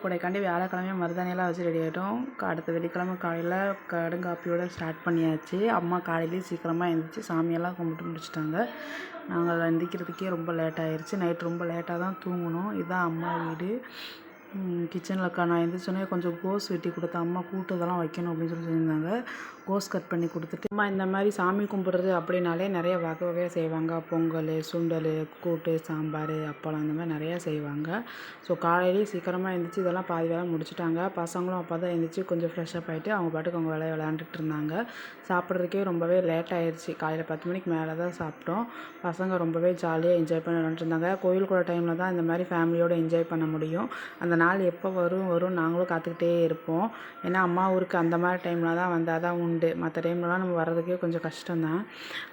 பூடைக்காண்டி வியாழக்கிழமையும் மருதாணியெல்லாம் வச்சு ரெடி ஆகிட்டோம். அடுத்த வெள்ளிக்கிழமை காலையில் கடுங்காப்பியோடு ஸ்டார்ட் பண்ணியாச்சு. அம்மா காலையிலேயே சீக்கிரமாக எழுந்திரிச்சி சாமியெல்லாம் கும்பிட்டு முடிச்சிட்டாங்க. நாங்கள் எந்திரிக்கிறதுக்கே ரொம்ப லேட் ஆகிருச்சு. நைட் ரொம்ப லேட்டாக தான் தூங்கினோம். இதுதான் அம்மா வீடு. கிச்சனில் நான் எந்திரிச்சோன்னே கொஞ்சம் கோஸ் வெட்டி கொடுத்தேன். அம்மா கூட்டதெல்லாம் வைக்கணும் அப்படின்னு சொல்லியிருந்தாங்க. கோஸ் கட் பண்ணி கொடுத்துட்டு அம்மா இந்த மாதிரி சாமி கும்பிட்றது அப்படின்னாலே நிறைய வகை வகையாக செய்வாங்க. பொங்கல், சுண்டல், கூட்டு, சாம்பார், அப்பளம் இந்த மாதிரி நிறையா செய்வாங்க. ஸோ காலையிலேயே சீக்கிரமாக எழுந்திரிச்சி இதெல்லாம் பாதி வேலை முடிச்சுட்டாங்க. பசங்களும் அப்போ தான் எழுந்திரிச்சி கொஞ்சம் ஃப்ரெஷ்ஷப் ஆகிட்டு அவங்க பாட்டுக்கு அவங்க வேலையை விளையாண்டுட்டு இருந்தாங்க. சாப்பிட்றதுக்கே ரொம்பவே லேட் ஆகிடுச்சு. காலையில் 10 மணிக்கு மேலே தான் சாப்பிட்டோம். பசங்க ரொம்பவே ஜாலியாக என்ஜாய் பண்ணி விளையாண்டுருந்தாங்க. கோயில் கூட டைமில் தான் இந்த மாதிரி ஃபேமிலியோடு என்ஜாய் பண்ண முடியும். அந்த நாள் எப்போ வரும் நாங்களும் காத்துக்கிட்டே இருப்போம். ஏன்னா அம்மா ஊருக்கு அந்த மாதிரி டைமில் தான் வந்தால் தான் உண்டு. மற்ற டைம்லலாம் நம்ம வர்றதுக்கே கொஞ்சம் கஷ்டம்தான்.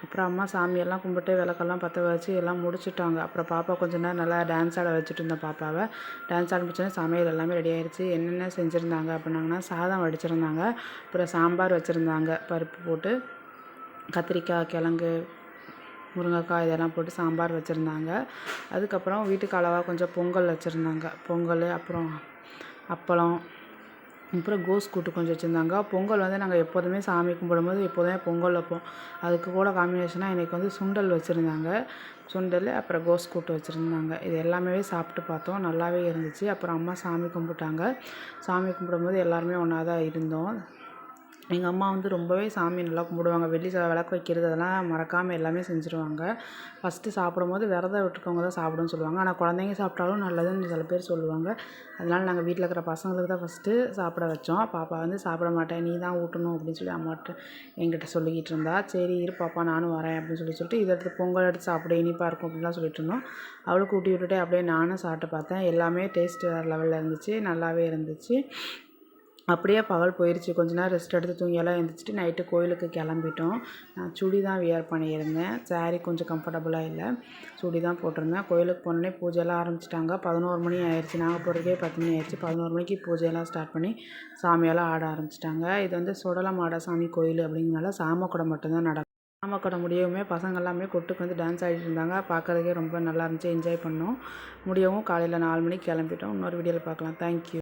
அப்புறம் அம்மா சாமியெல்லாம் கும்பிட்டு விளக்கெல்லாம் பற்ற வச்சு எல்லாம் முடிச்சுட்டாங்க. அப்புறம் பாப்பா கொஞ்ச நேரம் நல்லா டான்ஸ் ஆட வச்சுட்டு இருந்தேன் பாப்பாவை. டான்ஸ் ஆட முடிச்சோன்னே சமையல் எல்லாமே ரெடி ஆகிடுச்சு. என்னென்ன செஞ்சுருந்தாங்க அப்படின்னாங்கன்னா, சாதம் வடிச்சிருந்தாங்க, அப்புறம் சாம்பார் வச்சுருந்தாங்க, பருப்பு போட்டு கத்திரிக்காய், கிழங்கு, முருங்கைக்காய் இதெல்லாம் போட்டு சாம்பார் வச்சுருந்தாங்க. அதுக்கப்புறம் வீட்டுக்கு அளவாக கொஞ்சம் பொங்கல் வச்சுருந்தாங்க. பொங்கல், அப்புறம் அப்பளம், அப்புறம் கோஸ் கூட்டு கொஞ்சம் வச்சுருந்தாங்க. பொங்கல் வந்து நாங்கள் எப்போதுமே சாமி கும்பிடும்போது எப்போதுமே பொங்கல் வைப்போம். அதுக்கு கூட காம்பினேஷனாக இன்றைக்கி வந்து சுண்டல் வச்சுருந்தாங்க. சுண்டல், அப்புறம் கோஸ் கூட்டு வச்சுருந்தாங்க. இது எல்லாமே சாப்பிட்டு பார்த்தோம். நல்லாவே இருந்துச்சு. அப்புறம் அம்மா சாமி கும்பிட்டாங்க. சாமி கும்பிடும்போது எல்லாருமே ஒன்றா தான் இருந்தோம். எங்கள் அம்மா வந்து ரொம்பவே சாமி நல்லா கும்பிடுவாங்க. வெள்ளி விளக்கு வைக்கிறது அதெல்லாம் மறக்காமல் எல்லாமே செஞ்சுருவாங்க. ஃபஸ்ட்டு சாப்பிடும்போது விரதம் விட்டுருக்கவங்க தான் சாப்பிடுன்னு சொல்லுவாங்க. ஆனால் குழந்தைங்க சாப்பிட்டாலும் நல்லதுன்னு சில பேர் சொல்லுவாங்க. அதனால் நாங்கள் வீட்டில் இருக்கிற பசங்களுக்கு தான் ஃபஸ்ட்டு சாப்பிட வச்சோம். பாப்பா வந்து சாப்பிட மாட்டேன், நீ தான் ஊட்டணும் அப்படின்னு சொல்லி அம்மாட்ட என்கிட்ட சொல்லிக்கிட்டு இருந்தா. சரி இரு பாப்பா நானும் வரேன் அப்படின்னு சொல்லிட்டு இதை எடுத்து பொங்கல் எடுத்து சாப்பிட இனிப்பாக இருக்கும் அப்படின்லாம் சொல்லிட்டு இருந்தோம். அவளுக்கு ஊட்டி விட்டுட்டு அப்படியே நானும் சாப்பிட்டு பார்த்தேன். எல்லாமே டேஸ்ட் வேறு லெவலில் இருந்துச்சு. நல்லாவே இருந்துச்சு. அப்படியே பகல் போயிடுச்சு. கொஞ்ச நேரம் ரெஸ்ட் எடுத்து தூங்கியெல்லாம் எழுந்திரிச்சிட்டு நைட்டு கோயிலுக்கு கிளம்பிட்டோம். நான் சுடி தான் வியர் பண்ணியிருந்தேன். சாரீ கொஞ்சம் கம்ஃபர்டபுளாக இல்லை, சுடி தான் போட்டிருந்தேன். கோயிலுக்கு போனோடனே பூஜையெல்லாம் ஆரம்பிச்சிட்டாங்க. 11 மணி ஆயிடுச்சு. நாங்கள் போகிறதுக்கே 10 மணி ஆயிடுச்சு. 11 மணிக்கு பூஜையெல்லாம் ஸ்டார்ட் பண்ணி சாமியெல்லாம் ஆட ஆரம்பிச்சிட்டாங்க. இது வந்து சுடலமாட சாமி கோயில் அப்படிங்கிறனால சாமக்குடம் மட்டும்தான் நடக்கும். சாமக்குடம் முடியவுமே பசங்க எல்லாமே கொட்டுக்கு வந்து டான்ஸ் ஆடிட்டு இருந்தாங்க. பார்க்குறதுக்கே ரொம்ப நல்லா இருந்துச்சு. என்ஜாய் பண்ணோம். முடியவும் காலையில் 4 மணிக்கு கிளம்பிட்டோம். இன்னொரு வீடியோவில் பார்க்கலாம். தேங்க்யூ.